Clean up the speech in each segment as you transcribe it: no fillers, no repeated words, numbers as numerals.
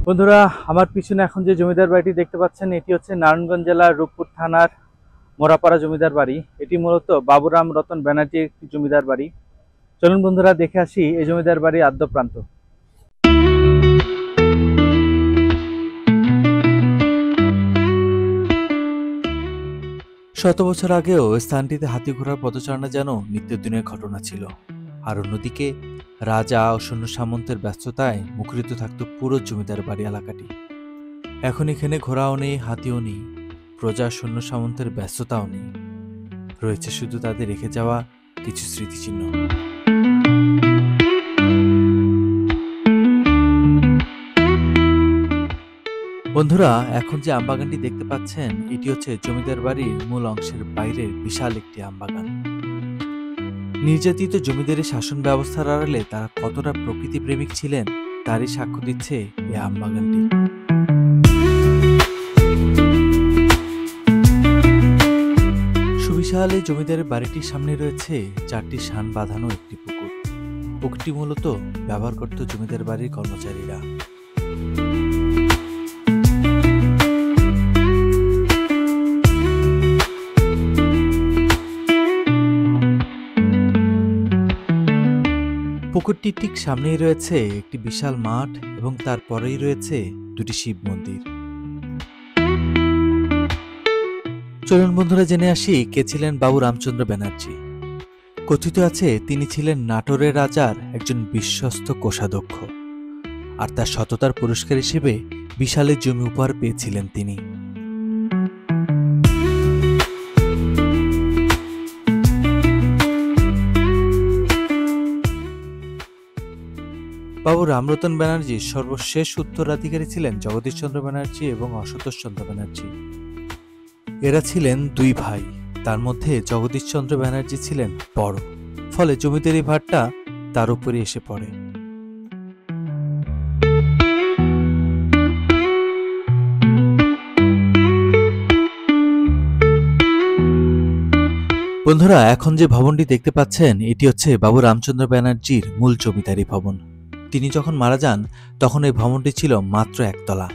বন্ধুরা, আমার পিছনে এখন যে জমিদার বাড়িটি দেখতে পাচ্ছেন, এটি হচ্ছে নারায়ণগঞ্জ জেলার রূপপুর থানার মোরাপাড়া জমিদার বাড়ি। এটি মূলত বাবুরাম রতন ব্যানার্জির একটি জমিদার বাড়ি। চলুন বন্ধুরা, দেখে আসি এই জমিদার বাড়ির আদ্য প্রান্ত। শত বছর আগেও স্থানটিতে হাতি ঘোড়ার পদচারণা যেন নিত্যদিনের ঘটনা ছিল। আর অন্যদিকে রাজা ও সৈন্য সামন্তের ব্যস্ততায় মুখরিত থাকত পুরো জমিদার বাড়ি এলাকাটি। এখন এখানে ঘোড়াও নেই, হাতিও নেই, প্রজা সৈন্য সামন্তের ব্যস্ততাও নেই, রয়েছে শুধু তাদের রেখে যাওয়া কিছু স্মৃতিচিহ্ন। বন্ধুরা, এখন যে আমবাগানটি দেখতে পাচ্ছেন, এটি হচ্ছে জমিদার বাড়ির মূল অংশের বাইরের বিশাল একটি আমবাগান। নির্যাতিত জমিদারি শাসন ব্যবস্থার আড়ালে তারা কতটা প্রকৃতি প্রেমিক ছিলেন তারই সাক্ষ্য দিচ্ছে এই আমবাগানটি। সুবিশাল এই জমিদারের বাড়িটির সামনে রয়েছে 4টি শান বাঁধানো একটি পুকুর। পুকুরটি মূলত ব্যবহার করত জমিদার বাড়ির কর্মচারীরা। পুকুরটির ঠিক সামনেই রয়েছে একটি বিশাল মাঠ এবং তারপরেই রয়েছে দুটি শিব মন্দির। চলুন বন্ধুরা, জেনে আসি কে ছিলেন বাবু রামচন্দ্র ব্যানার্জি। কথিত আছে তিনি ছিলেন নাটোরের রাজার একজন বিশ্বস্ত কোষাধ্যক্ষ, আর তার সততার পুরস্কার হিসেবে বিশাল জমি উপহার পেয়েছিলেন তিনি। বাবু রামরতন ব্যানার্জির সর্বশেষ উত্তরাধিকারী ছিলেন জগদীশচন্দ্র ব্যানার্জি এবং অসন্তোষচন্দ্র ব্যানার্জি। এরা ছিলেন দুই ভাই, তার মধ্যে জগদীশচন্দ্র ব্যানার্জি ছিলেন বড়, ফলে জমিদারি ভারটা তার উপরে এসে পড়ে। বন্ধুরা, এখন যে ভবনটি দেখতে পাচ্ছেন, এটি হচ্ছে বাবু রামচন্দ্র ব্যানার্জির মূল জমিদারি ভবন। তিনি যখন মারা যান তখন এই ভবনটি ছিল মাত্র একতলা।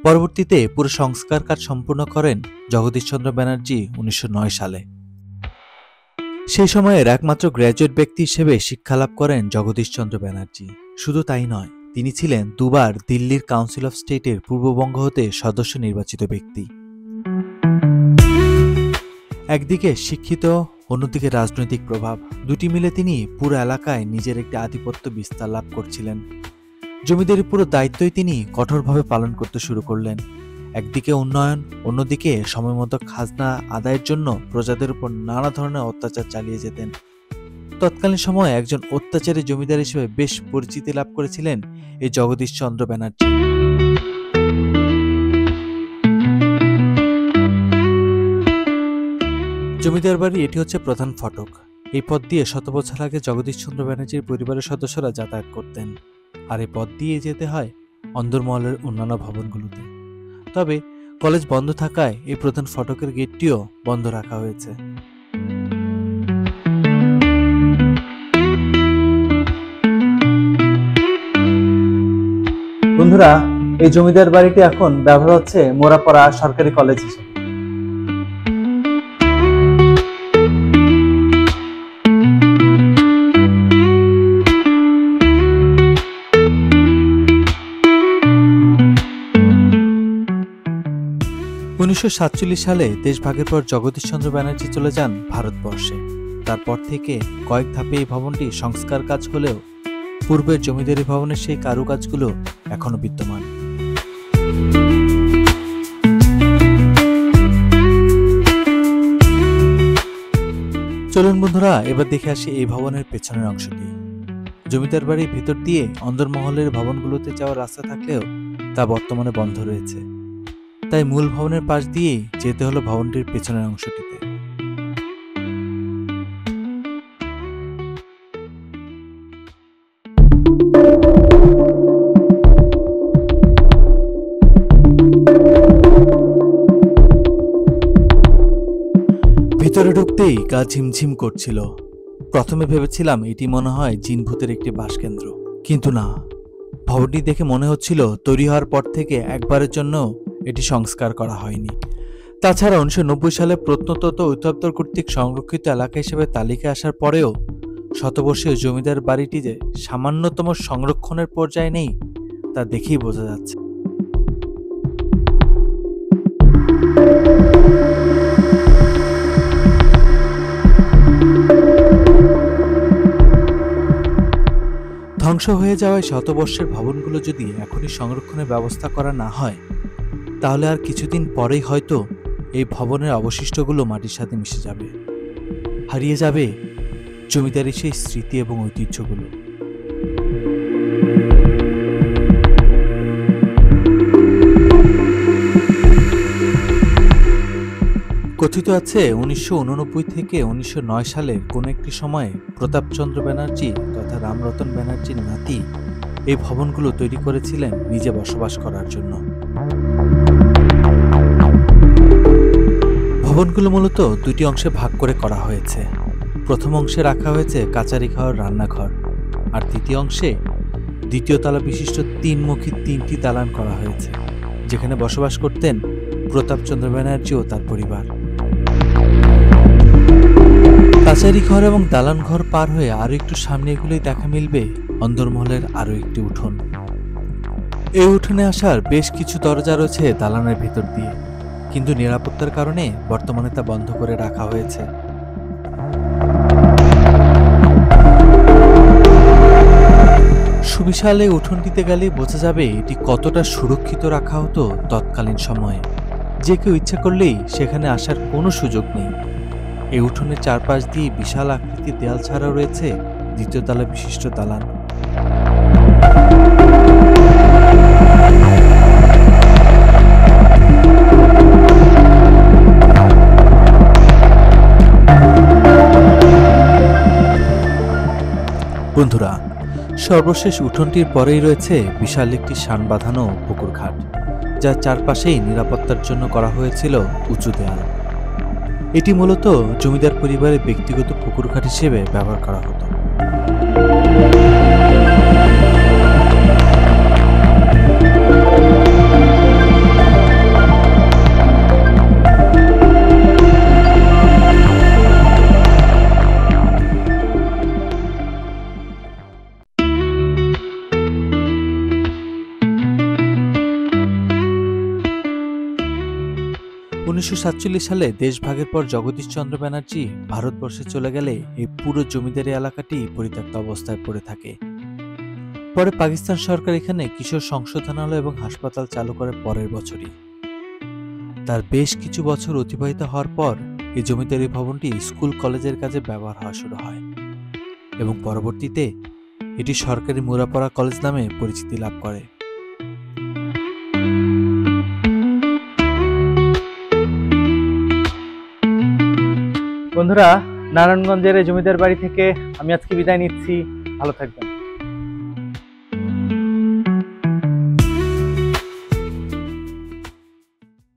পরবর্তীতে পুরো সংস্কার কাজ সম্পূর্ণ করেন জগদীশচন্দ্র ব্যানার্জি 1909 সালে। সেই সময়ের একমাত্র গ্র্যাজুয়েট ব্যক্তি হিসেবে শিক্ষালাভ করেন জগদীশচন্দ্র ব্যানার্জি। শুধু তাই নয়, তিনি ছিলেন দুবার দিল্লির কাউন্সিল অফ স্টেটের পূর্ববঙ্গ হতে সদস্য নির্বাচিত ব্যক্তি। একদিকে শিক্ষিত, অন্যদিকে রাজনৈতিক প্রভাব, দুটি মিলে তিনি পুরো এলাকায় নিজের একটি আধিপত্য বিস্তার লাভ করছিলেন। জমিদারি পুরো দায়িত্বই তিনি কঠোরভাবে পালন করতে শুরু করলেন। একদিকে উন্নয়ন, অন্যদিকে সময়মতো খাজনা আদায়ের জন্য প্রজাদের উপর নানা ধরনের অত্যাচার চালিয়ে যেতেন। তৎকালীন সময়ে একজন অত্যাচারী জমিদার হিসেবে বেশ পরিচিতি লাভ করেছিলেন এই জগদীশচন্দ্র ব্যানার্জি। জমিদার বাড়ি এটি হচ্ছে প্রধান ফটক। এই পথ দিয়ে শত বছর আগে জগদীশচন্দ্র ব্যানার্জির পরিবারের সদস্যরা যাতায়াত করতেন, আর এই পথ দিয়ে যেতে হয় অন্দরমহলের অন্যান্য ভবনগুলোতে। তবে কলেজ বন্ধ থাকায় এই প্রধান ফটকের গেটটিও বন্ধ রাখা হয়েছে। বন্ধুরা, এই জমিদার বাড়িটি এখন ব্যবহার হচ্ছে মোরাপাড়া সরকারি কলেজ হিসেবে। 1947 সালে দেশভাগের পর জগদীশচন্দ্র ব্যানার্জি চলে যান ভারতবর্ষে। তারপর থেকে কয়েক ধাপে এই ভবনটি সংস্কার কাজ হলেও পূর্বের জমিদারি ভবনের সেই কারুকাজগুলো এখনো বিদ্যমান। চলুন বন্ধুরা, এবার দেখে আসি এই ভবনের পেছনের অংশটি। জমিদার বাড়ির ভেতর দিয়ে অন্দরমহলের ভবনগুলোতে যাওয়ার রাস্তা থাকলেও তা বর্তমানে বন্ধ রয়েছে, তাই মূল ভবনের পাশ দিয়েই যেতে হলো ভবনটির পেছনের অংশটিতে। ভিতরে ঢুকতেই গা ঝিমঝিম করছিল। প্রথমে ভেবেছিলাম এটি মনে হয় জিনভূতের একটি বাসকেন্দ্র, কিন্তু না, ভবনটি দেখে মনে হচ্ছিল তৈরি হওয়ার পর থেকে একবারের জন্য এটি সংস্কার করা হয়নি। তাছাড়া 1990 সালে প্রত্নতত্ত্ব অধিদপ্তর কর্তৃক সংরক্ষিত এলাকা হিসেবে তালিকায় আসার পরেও শতবর্ষীয় জমিদার বাড়িটি যে সামান্যতম সংরক্ষণের পর্যায়ে নেই তা দেখেই বোঝা যাচ্ছে। ধ্বংস হয়ে যাওয়া শতবর্ষের ভবনগুলো যদি এখনই সংরক্ষণের ব্যবস্থা করা না হয়, তাহলে আর কিছুদিন পরেই হয়তো এই ভবনের অবশিষ্টগুলো মাটির সাথে মিশে যাবে, হারিয়ে যাবে জমিদারি সেই স্মৃতি এবং ঐতিহ্যগুলো। কথিত আছে 1989 থেকে 1909 সালের কোন একটি সময়ে প্রতাপচন্দ্র ব্যানার্জি তথা রামরতন ব্যানার্জির নাতি এই ভবনগুলো তৈরি করেছিলেন নিজে বসবাস করার জন্য। ভবনগুলো মূলত দুটি অংশে ভাগ করে করা হয়েছে। প্রথম অংশে রাখা হয়েছে কাচারি ঘর, রান্নাঘর, আর দ্বিতীয় অংশে দ্বিতীয় তলা বিশিষ্ট তিনমুখী 3টি দালান করা হয়েছে, যেখানে বসবাস করতেন প্রতাপচন্দ্র ব্যানার্জি ও তার পরিবার। কাচারি ঘর এবং দালান ঘর পার হয়ে আরো একটু সামনে এগুলোই দেখা মিলবে অন্দরমহলের আরো একটি উঠোন। এই উঠোনে আসার বেশ কিছু দরজা রয়েছে দালানের ভেতর দিয়ে, কিন্তু নিরাপত্তার কারণে বর্তমানে তা বন্ধ করে রাখা হয়েছে। সুবিশাল এই উঠোনটিতে গেলে বোঝা যাবে এটি কতটা সুরক্ষিত রাখা হতো তৎকালীন সময়ে। যে কেউ ইচ্ছা করলেই সেখানে আসার কোনো সুযোগ নেই। এই উঠোনের চারপাশ দিয়ে বিশাল আকৃতির দেয়াল ছাড়াও রয়েছে দ্বিতীয় তলা বিশিষ্ট দালান। বন্ধুরা, সর্বশেষ উঠোনটির পরেই রয়েছে বিশাল একটি শান বাঁধানো পুকুর ঘাট, যার চারপাশেই নিরাপত্তার জন্য করা হয়েছিল উঁচু দেয়াল। এটি মূলত জমিদার পরিবারের ব্যক্তিগত পুকুর ঘাট হিসেবে ব্যবহার করা হতো। উনিশশো 1947 সালে দেশভাগের পর জগদীশচন্দ্র ব্যানার্জি ভারতবর্ষে চলে গেলে এই পুরো জমিদারি এলাকাটি পরিত্যক্ত অবস্থায় পড়ে থাকে। পরে পাকিস্তান সরকার এখানে কিশোর সংশোধনালয় এবং হাসপাতাল চালু করে পরের বছরই। তার বেশ কিছু বছর অতিবাহিত হওয়ার পর এই জমিদারি ভবনটি স্কুল কলেজের কাজে ব্যবহার হওয়া শুরু হয় এবং পরবর্তীতে এটি সরকারি মুরাপাড়া কলেজ নামে পরিচিতি লাভ করে। বন্ধুরা, নারায়ণগঞ্জের এই জমিদার বাড়ি থেকে আমি আজকে বিদায় নিচ্ছি। ভালো থাকবেন।